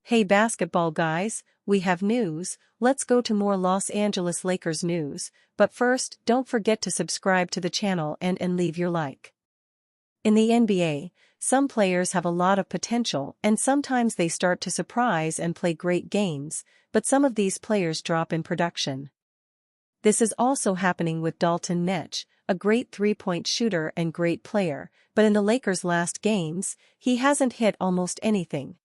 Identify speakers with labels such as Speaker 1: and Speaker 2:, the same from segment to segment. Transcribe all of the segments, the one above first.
Speaker 1: Hey basketball guys, we have news. Let's go to more Los Angeles Lakers news, but first don't forget to subscribe to the channel and leave your like. In the NBA, some players have a lot of potential and sometimes they start to surprise and play great games, but some of these players drop in production. This is also happening with Dalton Netsch, a great three-point shooter and great player, but in the Lakers' last games, he hasn't hit almost anything.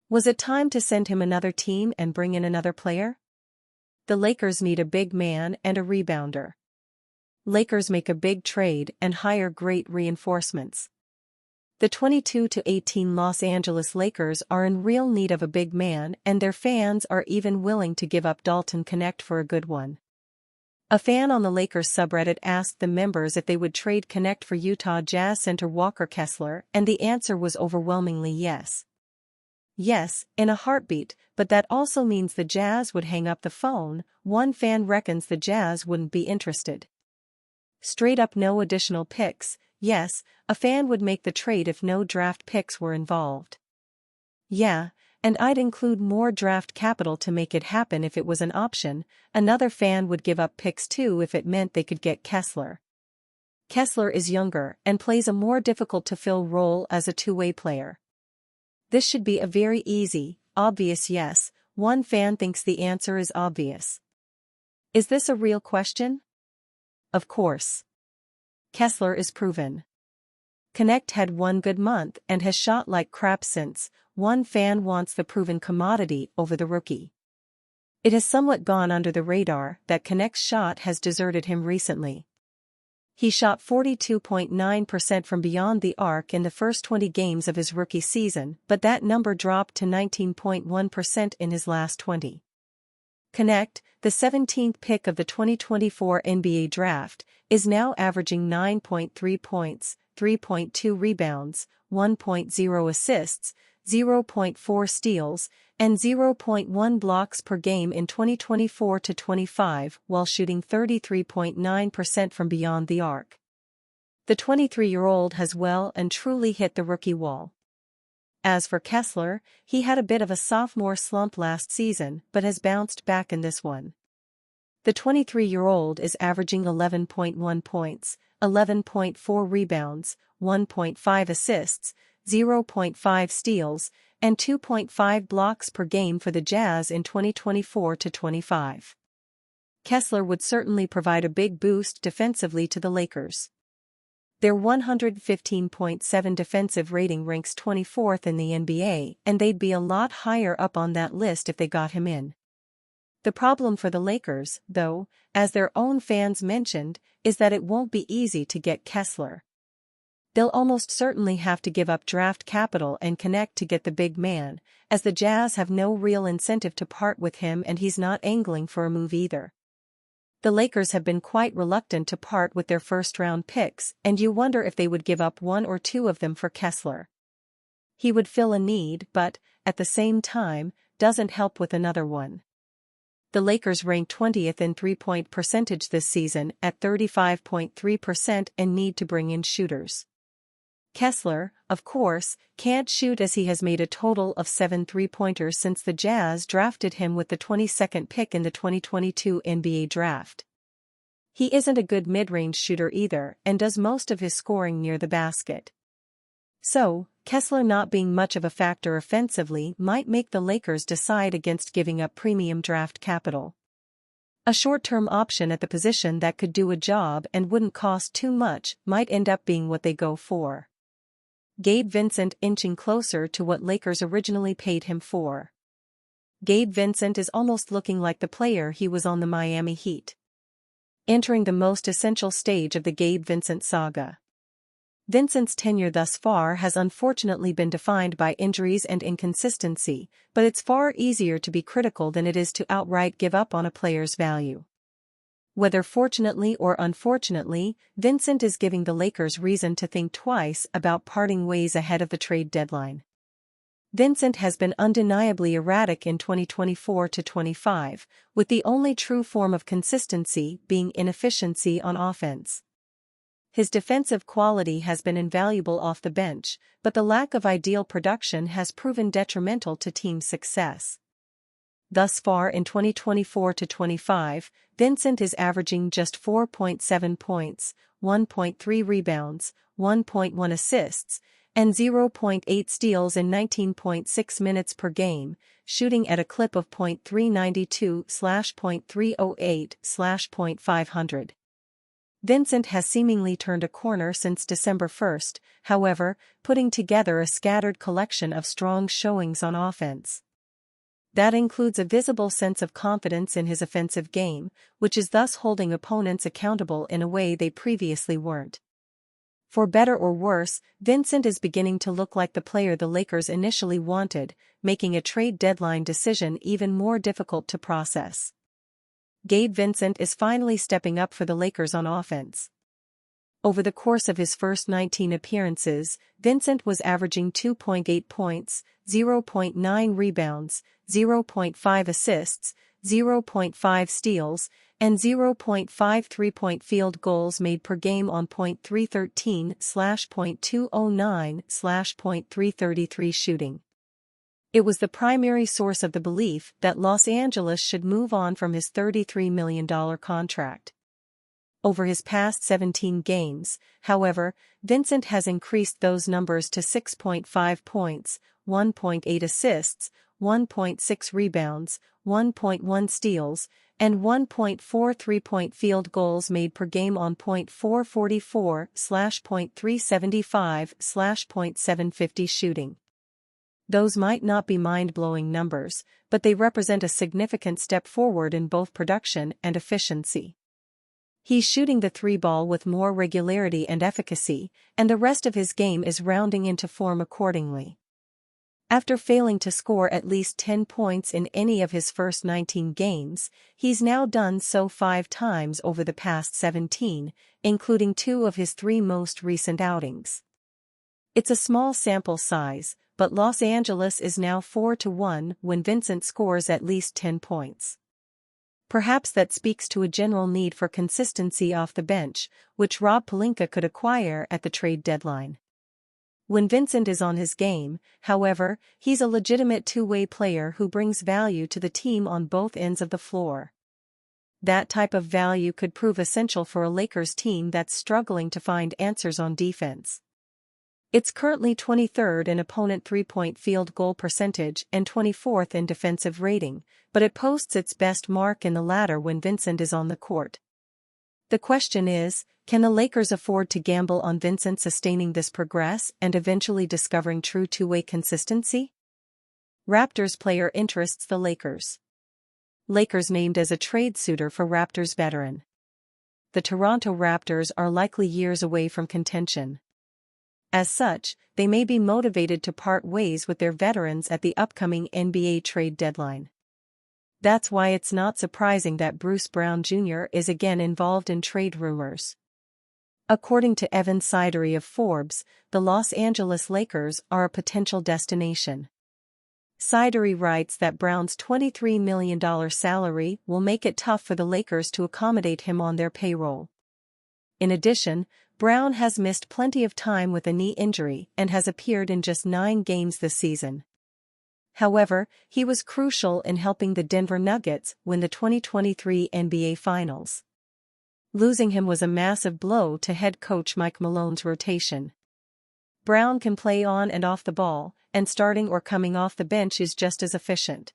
Speaker 1: Was it time to send him another team and bring in another player? The Lakers need a big man and a rebounder. Lakers make a big trade and hire great reinforcements. The 22-18 Los Angeles Lakers are in real need of a big man and their fans are even willing to give up Dalton Knecht for a good one. A fan on the Lakers subreddit asked the members if they would trade Knecht for Utah Jazz center Walker Kessler, and the answer was overwhelmingly yes. Yes, in a heartbeat, but that also means the Jazz would hang up the phone. One fan reckons the Jazz wouldn't be interested. Straight up no additional picks. Yes, a fan would make the trade if no draft picks were involved. Yeah, and I'd include more draft capital to make it happen if it was an option. Another fan would give up picks too if it meant they could get Kessler. Kessler is younger and plays a more difficult-to-fill role as a two-way player. This should be a very easy, obvious yes. One fan thinks the answer is obvious. Is this a real question? Of course. Kessler is proven. Knecht had one good month and has shot like crap since. One fan wants the proven commodity over the rookie. It has somewhat gone under the radar that Knecht's shot has deserted him recently. He shot 42.9% from beyond the arc in the first 20 games of his rookie season, but that number dropped to 19.1% in his last 20. Knecht, the 17th pick of the 2024 NBA draft, is now averaging 9.3 points, 3.2 rebounds, 1.0 assists, 0.4 steals, and 0.1 blocks per game in 2024-25 while shooting 33.9% from beyond the arc. The 23-year-old has well and truly hit the rookie wall. As for Kessler, he had a bit of a sophomore slump last season but has bounced back in this one. The 23-year-old is averaging 11.1 points, 11.4 rebounds, 1.5 assists, 0.5 steals, and 2.5 blocks per game for the Jazz in 2024-25. Kessler would certainly provide a big boost defensively to the Lakers. Their 115.7 defensive rating ranks 24th in the NBA, and they'd be a lot higher up on that list if they got him in. The problem for the Lakers, though, as their own fans mentioned, is that it won't be easy to get Kessler. They'll almost certainly have to give up draft capital and Knecht to get the big man, as the Jazz have no real incentive to part with him and he's not angling for a move either. The Lakers have been quite reluctant to part with their first-round picks, and you wonder if they would give up one or two of them for Kessler. He would fill a need but, at the same time, doesn't help with another one. The Lakers rank 20th in three-point percentage this season at 35.3% and need to bring in shooters. Kessler, of course, can't shoot as he has made a total of 7 three-pointers since the Jazz drafted him with the 22nd pick in the 2022 NBA draft. He isn't a good mid-range shooter either and does most of his scoring near the basket. So, Kessler not being much of a factor offensively might make the Lakers decide against giving up premium draft capital. A short-term option at the position that could do a job and wouldn't cost too much might end up being what they go for. Gabe Vincent inching closer to what Lakers originally paid him for. Gabe Vincent is almost looking like the player he was on the Miami Heat. Entering the most essential stage of the Gabe Vincent saga. Vincent's tenure thus far has unfortunately been defined by injuries and inconsistency, but it's far easier to be critical than it is to outright give up on a player's value. Whether fortunately or unfortunately, Vincent is giving the Lakers reason to think twice about parting ways ahead of the trade deadline. Vincent has been undeniably erratic in 2024-25, with the only true form of consistency being inefficiency on offense. His defensive quality has been invaluable off the bench, but the lack of ideal production has proven detrimental to team success. Thus far in 2024-25, Vincent is averaging just 4.7 points, 1.3 rebounds, 1.1 assists, and 0.8 steals in 19.6 minutes per game, shooting at a clip of .392/.308/.500. Vincent has seemingly turned a corner since December 1st, however, putting together a scattered collection of strong showings on offense. That includes a visible sense of confidence in his offensive game, which is thus holding opponents accountable in a way they previously weren't. For better or worse, Vincent is beginning to look like the player the Lakers initially wanted, making a trade deadline decision even more difficult to process. Gabe Vincent is finally stepping up for the Lakers on offense. Over the course of his first 19 appearances, Vincent was averaging 2.8 points, 0.9 rebounds, 0.5 assists, 0.5 steals, and 0.5 three-point field goals made per game on .313/.209/.333 shooting. It was the primary source of the belief that Los Angeles should move on from his $33 million contract. Over his past 17 games, however, Vincent has increased those numbers to 6.5 points, 1.8 assists, 1.6 rebounds, 1.1 steals, and 1.4 three-point field goals made per game on .444/.375/.750 shooting. Those might not be mind-blowing numbers, but they represent a significant step forward in both production and efficiency. He's shooting the three ball with more regularity and efficacy, and the rest of his game is rounding into form accordingly. After failing to score at least 10 points in any of his first 19 games, he's now done so 5 times over the past 17, including 2 of his 3 most recent outings. It's a small sample size, but Los Angeles is now 4-1 when Vincent scores at least 10 points. Perhaps that speaks to a general need for consistency off the bench, which Rob Pelinka could acquire at the trade deadline. When Vincent is on his game, however, he's a legitimate two-way player who brings value to the team on both ends of the floor. That type of value could prove essential for a Lakers team that's struggling to find answers on defense. It's currently 23rd in opponent three-point field goal percentage and 24th in defensive rating, but it posts its best mark in the latter when Vincent is on the court. The question is, can the Lakers afford to gamble on Vincent sustaining this progress and eventually discovering true two-way consistency? Raptors player interests the Lakers. Lakers named as a trade suitor for Raptors veteran. The Toronto Raptors are likely years away from contention. As such, they may be motivated to part ways with their veterans at the upcoming NBA trade deadline. That's why it's not surprising that Bruce Brown Jr. is again involved in trade rumors. According to Evan Sidery of Forbes, the Los Angeles Lakers are a potential destination. Sidery writes that Brown's $23 million salary will make it tough for the Lakers to accommodate him on their payroll. In addition, Brown has missed plenty of time with a knee injury and has appeared in just 9 games this season. However, he was crucial in helping the Denver Nuggets win the 2023 NBA Finals. Losing him was a massive blow to head coach Mike Malone's rotation. Brown can play on and off the ball, and starting or coming off the bench is just as efficient.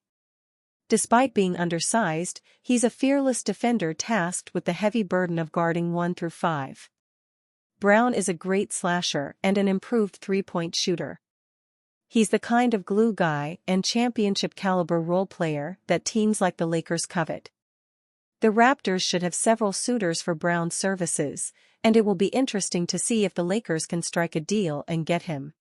Speaker 1: Despite being undersized, he's a fearless defender tasked with the heavy burden of guarding 1 through 5. Brown is a great slasher and an improved three-point shooter. He's the kind of glue guy and championship-caliber role player that teams like the Lakers covet. The Raptors should have several suitors for Brown's services, and it will be interesting to see if the Lakers can strike a deal and get him.